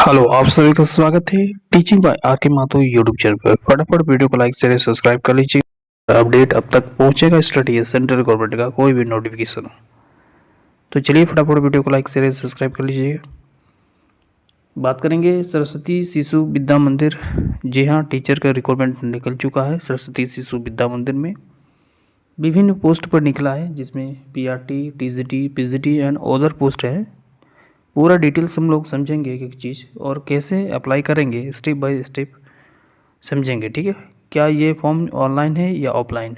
Hello, आप सभी का स्वागत है टीचिंग बाय आर के माथुर यूट्यूब चैनल पर। फटाफट वीडियो को लाइक शेयर सब्सक्राइब कर लीजिए। अपडेट अब तक पहुंचेगा स्टडी सेंट्रल गवर्नमेंट का कोई भी नोटिफिकेशन हो तो चलिए फटाफट वीडियो को लाइक शेयर सब्सक्राइब कर लीजिए। बात करेंगे सरस्वती शिशु विद्या मंदिर। जी हाँ, टीचर का रिक्वायरमेंट निकल चुका है। सरस्वती शिशु विद्या मंदिर में विभिन्न पोस्ट पर निकला है, जिसमें PRT, TGT, PGT and other post है। पूरा डिटेल्स हम लोग समझेंगे एक एक चीज़ और कैसे अप्लाई करेंगे स्टेप बाय स्टेप समझेंगे। ठीक है, क्या ये फॉर्म ऑनलाइन है या ऑफलाइन।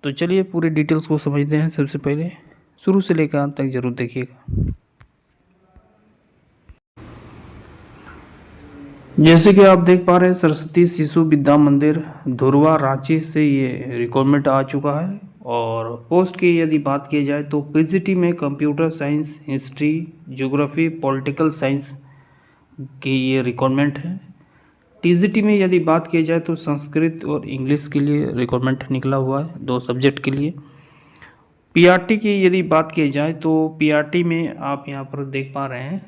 तो चलिए पूरे डिटेल्स को समझते हैं। सबसे पहले शुरू से लेकर अंत तक जरूर देखिएगा। जैसे कि आप देख पा रहे हैं, सरस्वती शिशु विद्या मंदिर धुरवा रांची से ये रिक्वायरमेंट आ चुका है। और पोस्ट की यदि बात की जाए तो पीजीटी में computer science, history, geography, political science की ये रिक्वायरमेंट है। टीजीटी में यदि बात की जाए तो संस्कृत और इंग्लिश के लिए रिक्वायरमेंट निकला हुआ है, 2 सब्जेक्ट के लिए। पीआरटी की यदि बात की जाए तो पीआरटी में आप यहाँ पर देख पा रहे हैं,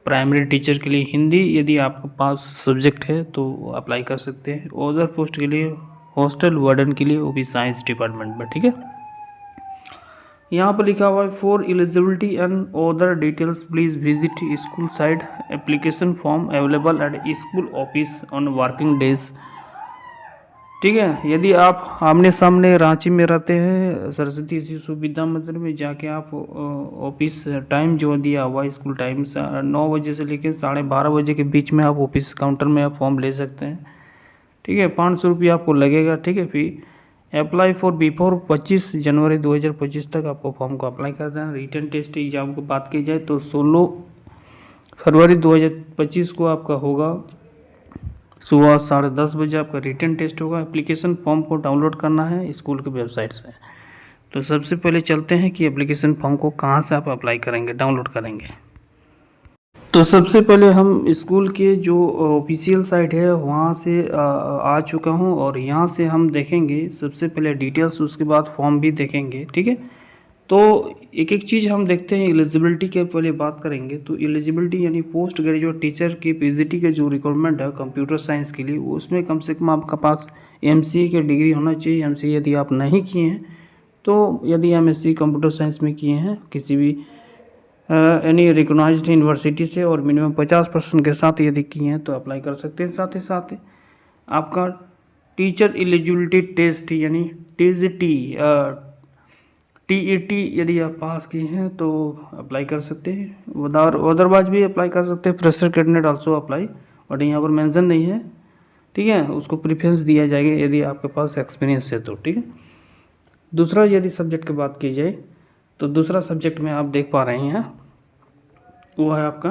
प्राइमरी टीचर के लिए हिंदी यदि आपके पास सब्जेक्ट है तो अप्लाई कर सकते हैं। अदर पोस्ट के लिए हॉस्टल वार्डन के लिए, वो भी साइंस डिपार्टमेंट में। ठीक है, यहाँ पर लिखा हुआ है for eligibility and other details please visit school site, application form available at school office on working days. ठीक है, यदि आप आमने सामने रांची में रहते हैं, सरस्वती शिशु विद्या मंदिर में जाके आप ऑफिस टाइम जो दिया हुआ स्कूल टाइम 9 बजे से लेकर 12:30 बजे के बीच में आप ऑफिस काउंटर में आप फॉर्म ले सकते हैं। ठीक है, 500 रुपया आपको लगेगा। ठीक है, फिर अप्लाई फॉर बिफोर 25 जनवरी 2025 तक आपको फॉर्म को अप्लाई कर देना। रिटर्न टेस्ट एग्जाम की बात की जाए तो 16 फरवरी 2025 को आपका होगा, सुबह 10:30 बजे आपका रिटर्न टेस्ट होगा। एप्लीकेशन फॉर्म को डाउनलोड करना है स्कूल के वेबसाइट से। तो सबसे पहले चलते हैं कि एप्लीकेशन फॉर्म को कहाँ से आप अप्लाई करेंगे, डाउनलोड करेंगे। तो सबसे पहले हम स्कूल के जो ऑफिशियल साइट है वहाँ से आ चुका हूँ और यहाँ से हम देखेंगे सबसे पहले डिटेल्स, उसके बाद फॉर्म भी देखेंगे। ठीक है, तो एक एक चीज़ हम देखते हैं। एलिजिबिलिटी के पहले बात करेंगे तो एलिजिबिलिटी यानी पोस्ट ग्रेजुएट टीचर की पीजीटी के जो रिक्वायरमेंट है कंप्यूटर साइंस के लिए, उसमें कम से कम आपका पास एमसीए की डिग्री होना चाहिए। एमसीए यदि आप नहीं किए हैं तो यदि एमएससी कंप्यूटर साइंस में किए हैं किसी भी एनी रिकॉग्नाइज्ड यूनिवर्सिटी से और मिनिमम 50% के साथ यदि किए हैं तो अप्लाई कर सकते हैं। साथ ही साथ आपका टीचर एलिजिबिलिटी टेस्ट यानी टीजीटी, टीईटी यदि आप पास किए हैं तो अप्लाई कर सकते हैं। अदरवाइज भी अप्लाई कर सकते हैं। Fresher candidate also apply, but यहाँ पर मेंशन नहीं है। ठीक है, उसको प्रेफरेंस दिया जाएगा यदि आपके पास एक्सपीरियंस है तो। ठीक है, दूसरा यदि सब्जेक्ट की बात की जाए तो दूसरा सब्जेक्ट में आप देख पा रहे हैं वो है आपका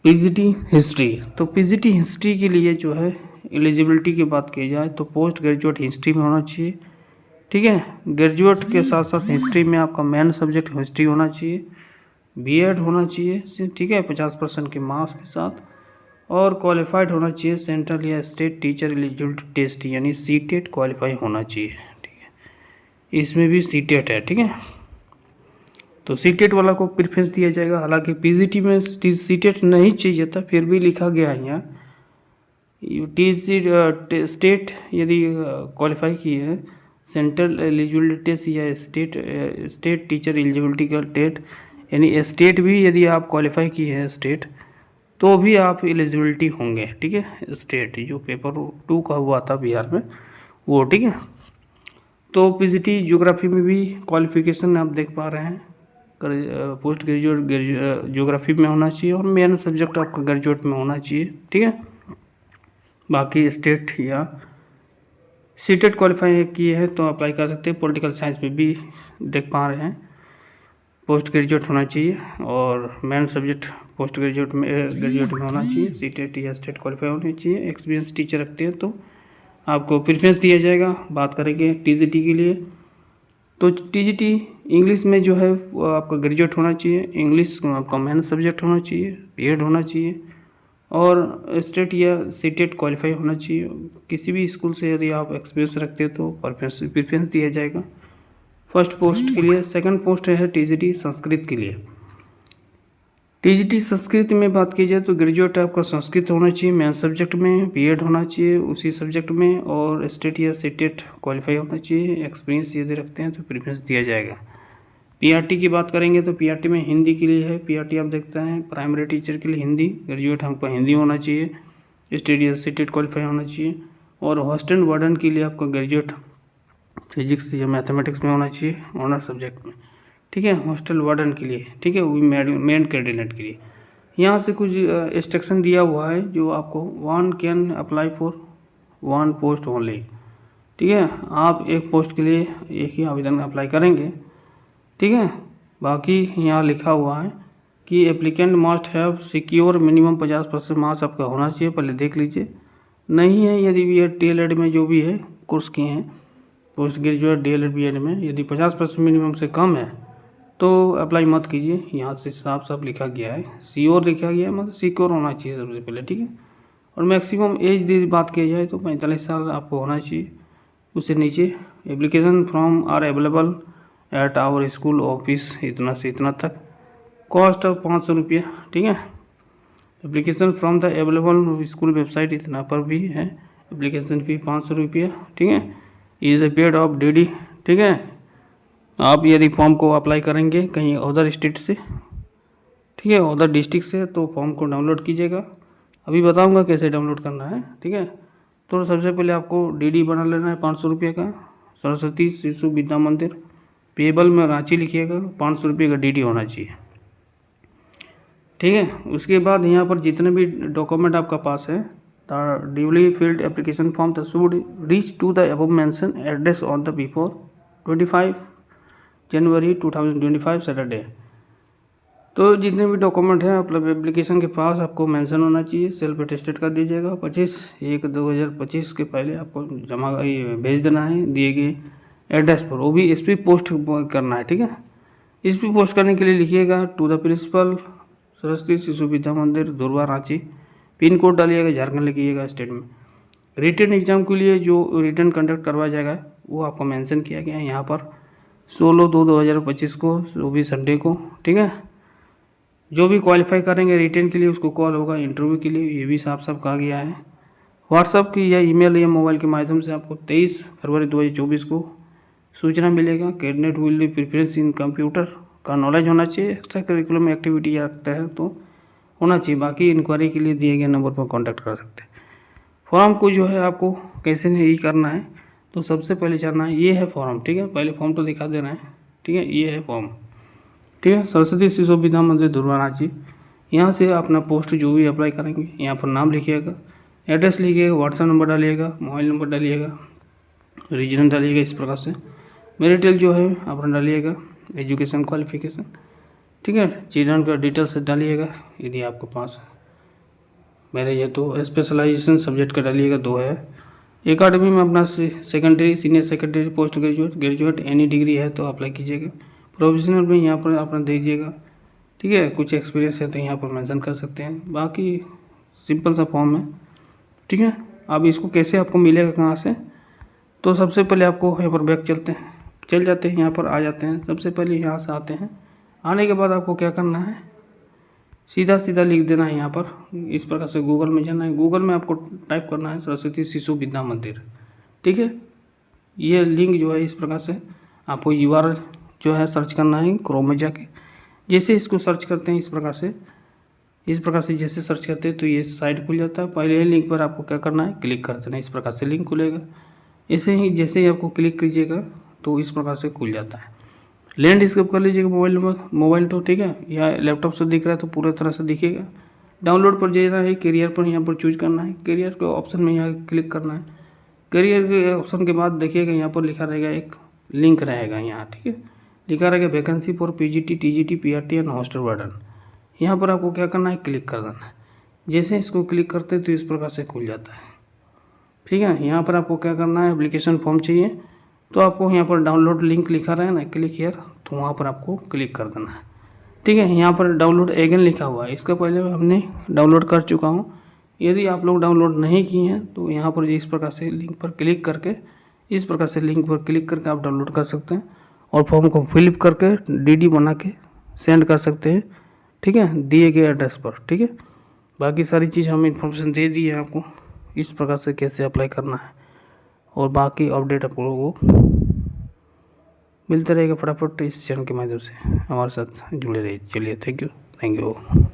पीजीटी हिस्ट्री। तो पीजीटी हिस्ट्री के लिए जो है एलिजिबिलिटी की बात की जाए तो पोस्ट ग्रेजुएट हिस्ट्री में होना चाहिए। ठीक है, ग्रेजुएट के साथ साथ हिस्ट्री में आपका मेन सब्जेक्ट हिस्ट्री होना चाहिए, बीएड होना चाहिए। ठीक है, 50% के मार्क्स के साथ, और क्वालिफाइड होना चाहिए सेंट्रल या स्टेट टीचर एलिजिबिलिटी टेस्ट यानी सीटेट क्वालिफाई होना चाहिए। ठीक है, इसमें भी सीटेट है। ठीक है, तो सीटेट वाला को प्रेफरेंस दिया जाएगा। हालांकि पीजीटी में सीटेट नहीं चाहिए था, फिर भी लिखा गया है यहाँ स्टेट यदि क्वालिफाई किए हैं सेंट्रल एलिजिबिलिटी टेस्ट या स्टेट टीचर एलिजिबिलिटी का टेट यानी स्टेट भी यदि आप क्वालिफाई किए हैं स्टेट तो भी आप एलिजिबिलिटी होंगे। ठीक है, स्टेट जो पेपर 2 का हुआ था बिहार में वो। ठीक है, तो पीजीटी ज्योग्राफी में भी क्वालिफिकेशन आप देख पा रहे हैं, पोस्ट ग्रेजुएट ज्योग्राफी में होना चाहिए और मेन सब्जेक्ट आपका ग्रेजुएट में होना चाहिए। ठीक है, बाकी स्टेट या सीटेट क्वालिफाई किए हैं तो अप्लाई कर सकते हैं। पॉलिटिकल साइंस में भी देख पा रहे हैं पोस्ट ग्रेजुएट होना चाहिए और मेन सब्जेक्ट पोस्ट ग्रेजुएट में होना चाहिए। सीटेट या स्टेट क्वालिफाई होनी चाहिए। एक्सपीरियंस टीचर रखते हैं तो आपको प्रेफरेंस दिया जाएगा। बात करेंगे टीजीटी के लिए तो टीजीटी इंग्लिश में जो है वो आपका ग्रेजुएट होना चाहिए, इंग्लिश आपका मेन सब्जेक्ट होना चाहिए, बीएड होना चाहिए और स्टेट या सीटेट क्वालिफाई होना चाहिए। किसी भी स्कूल से यदि आप एक्सपीरियंस रखते हैं तो प्रेफरेंस दिया जाएगा फर्स्ट पोस्ट के लिए। सेकंड पोस्ट है टीजीटी संस्कृत के लिए। टीजीटी संस्कृत में बात की जाए तो ग्रेजुएट आपका संस्कृत होना चाहिए, मेन सब्जेक्ट में बीएड होना चाहिए उसी सब्जेक्ट में, और स्टेट या सीटेट क्वालिफाई होना चाहिए। एक्सपीरियंस यदि रखते हैं तो प्रेफरेंस दिया जाएगा। पीआरटी की बात करेंगे तो पीआरटी में हिंदी के लिए है। पीआरटी आप देखते हैं प्राइमरी टीचर के लिए हिंदी, ग्रेजुएट हमको हिंदी होना चाहिए, स्टेट या सीटेट क्वालिफाई होना चाहिए। और हॉस्टल वार्डन के लिए आपका ग्रेजुएट फिजिक्स या मैथमेटिक्स में होना चाहिए ऑनर्स सब्जेक्ट में, ठीक है, हॉस्टल वार्डन के लिए, ठीक है, वो भी मेन कैंडिडेट के लिए। यहाँ से कुछ इंस्ट्रक्शन दिया हुआ है जो आपको one can apply for one post only, ठीक है, आप एक पोस्ट के लिए एक ही आवेदन अप्लाई करेंगे, ठीक है। बाकी यहाँ लिखा हुआ है कि applicant must have secure minimum 50% marks आपका होना चाहिए, पहले देख लीजिए। नहीं है यदि भी ये डीएलएड में जो भी है कोर्स किए हैं पोस्ट ग्रेजुएट डीएलएड बीएड में, यदि 50% मिनिमम से कम है तो अप्लाई मत कीजिए। यहाँ से साफ साफ लिखा गया है, सिक्योर लिखा गया है, मतलब सिक्योर होना चाहिए सबसे पहले, ठीक है। और मैक्सिमम एज दी बात की जाए तो 45 साल आपको होना चाहिए। उससे नीचे application form are available at our school office इतना से इतना तक, कॉस्ट ऑफ 500 रुपया, ठीक है। Application from the available school website इतना पर भी है, एप्लीकेशन फी 500 रुपया, ठीक है। Is a paid of DD, ठीक है। आप यदि फॉर्म को अप्लाई करेंगे कहीं अदर स्टेट से, ठीक है, अदर डिस्ट्रिक्ट से, तो फॉर्म को डाउनलोड कीजिएगा। अभी बताऊंगा कैसे डाउनलोड करना है, ठीक है। तो सबसे पहले आपको डीडी बना लेना है 500 रुपये का, सरस्वती शिशु विद्या मंदिर, पेबल में रांची लिखिएगा, 500 रुपये का डीडी होना चाहिए, ठीक है। उसके बाद यहाँ पर जितने भी डॉक्यूमेंट आपका पास है, the duly filled application form the should reach to the above mention address on the before 25 January 2025 Saturday. तो जितने भी डॉक्यूमेंट हैं मतलब एप्लीकेशन के पास आपको मेंशन होना चाहिए, सेल्फ अटेस्टेड कर दीजिएगा। 25/1/2025 के पहले आपको जमा भेज देना है दिए गए एड्रेस पर, वो भी स्पीड पोस्ट करना है, ठीक है। स्पीड पोस्ट करने के लिए लिखिएगा to the principal Saraswati Shishu Vidya मंदिर धुरवा रांची, पिन कोड डालिएगा झारखंड लिखिएगा स्टेट में। रिटर्न एग्जाम के लिए जो रिटर्न कंडक्ट करवाया जाएगा वो आपको मेंशन किया गया है यहाँ पर 16/2/2025 को, वो भी संडे को, ठीक है। जो भी क्वालिफाई करेंगे रिटर्न के लिए उसको कॉल होगा इंटरव्यू के लिए, ये भी साफ साफ कहा गया है। व्हाट्सअप की या ईमेल या मोबाइल के माध्यम से आपको 23 फरवरी 2024 को सूचना मिलेगा। Candidate will be preference in computer का नॉलेज होना चाहिए, एक्स्ट्रा करिकुलम एक्टिविटी रखता है तो होना चाहिए। बाकी इंक्वायरी के लिए दिए गए नंबर पर कॉन्टैक्ट कर सकते हैं। फॉर्म को जो है आपको कैसे नहीं करना है, तो सबसे पहले जाना है, ये है फॉर्म, ठीक है। पहले फॉर्म तो दिखा देना है, ठीक है, ये है फॉर्म, ठीक है। सरस्वती शिशु विद्या मंदिर धुरवा रांची, यहाँ से अपना पोस्ट जो भी अप्लाई करेंगे यहाँ पर नाम लिखिएगा, एड्रेस लिखिएगा, व्हाट्सएप नंबर डालिएगा, मोबाइल नंबर डालिएगा, रीजन डालिएगा, इस प्रकार से मेरिटल जो है अपना डालिएगा, एजुकेशन क्वालिफिकेशन, ठीक है, चिल्ड्रन का डिटेल्स डालिएगा यदि आपके पास मेरे ये तो स्पेशलाइजेशन सब्जेक्ट का डालिएगा 2 है। एकेडमी में अपना secondary senior secondary post graduate any degree है तो अप्लाई कीजिएगा। प्रोफेशनल में यहाँ पर अपना दीजिएगा, ठीक है। कुछ एक्सपीरियंस है तो यहाँ पर मेंशन कर सकते हैं। बाकी सिंपल सा फॉर्म है, ठीक है। अब इसको कैसे आपको मिलेगा कहाँ से, तो सबसे पहले आपको यहाँ पर बैक चल जाते हैं, यहाँ पर आ जाते हैं। सबसे पहले यहाँ से आते हैं, आने के बाद आपको क्या करना है, सीधा लिख देना है यहाँ पर, इस प्रकार से गूगल में जाना है। गूगल में आपको टाइप करना है सरस्वती शिशु विद्या मंदिर, ठीक है। ये लिंक जो है इस प्रकार से आपको URL जो है सर्च करना है क्रोम में जाके। जैसे इसको सर्च करते हैं इस प्रकार से जैसे सर्च करते हैं तो ये साइट खुल जाता है। पहले लिंक पर आपको क्या करना है, क्लिक कर देना है, इस प्रकार से लिंक खुलेगा। ऐसे ही जैसे ही आपको क्लिक कीजिएगा तो इस प्रकार से खुल जाता है। लैंडस्केप कर लीजिएगा मोबाइल तो, ठीक है, या लैपटॉप से दिख रहा है तो पूरे तरह से दिखेगा। डाउनलोड पर जाना है, करियर पर यहाँ पर चूज करना है, करियर के ऑप्शन में यहाँ क्लिक करना है। करियर के ऑप्शन के बाद देखिएगा यहाँ पर लिखा रहेगा, एक लिंक रहेगा यहाँ, ठीक है, लिखा रहेगा vacancy for PGT TGT PRT and hostel warden. यहाँ पर आपको क्या करना है, क्लिक कर देना है। जैसे इसको क्लिक करते तो इस प्रकार से खुल जाता है, ठीक है। यहाँ पर आपको क्या करना है, एप्लीकेशन फॉर्म चाहिए तो आपको यहाँ पर डाउनलोड लिंक लिखा रहा है ना, क्लिक हियर, तो वहाँ पर आपको क्लिक कर देना है, ठीक है। यहाँ पर डाउनलोड अगेन लिखा हुआ है, इसका पहले हमने डाउनलोड कर चुका हूँ। यदि आप लोग डाउनलोड नहीं किए हैं तो यहाँ पर इस प्रकार से लिंक पर क्लिक करके आप डाउनलोड कर सकते हैं और फॉर्म को फिलअप करके DD बना के सेंड कर सकते हैं, ठीक है, दिए गए एड्रेस पर। ठीक है, बाकी सारी चीज़ हम इन्फॉर्मेशन दे दी है आपको, इस प्रकार से कैसे अप्लाई करना है, और बाकी अपडेट आप लोगों को मिलता रहेगा फटाफट इस चैनल के माध्यम से। हमारे साथ जुड़े रहिए। चलिए, थैंक यू।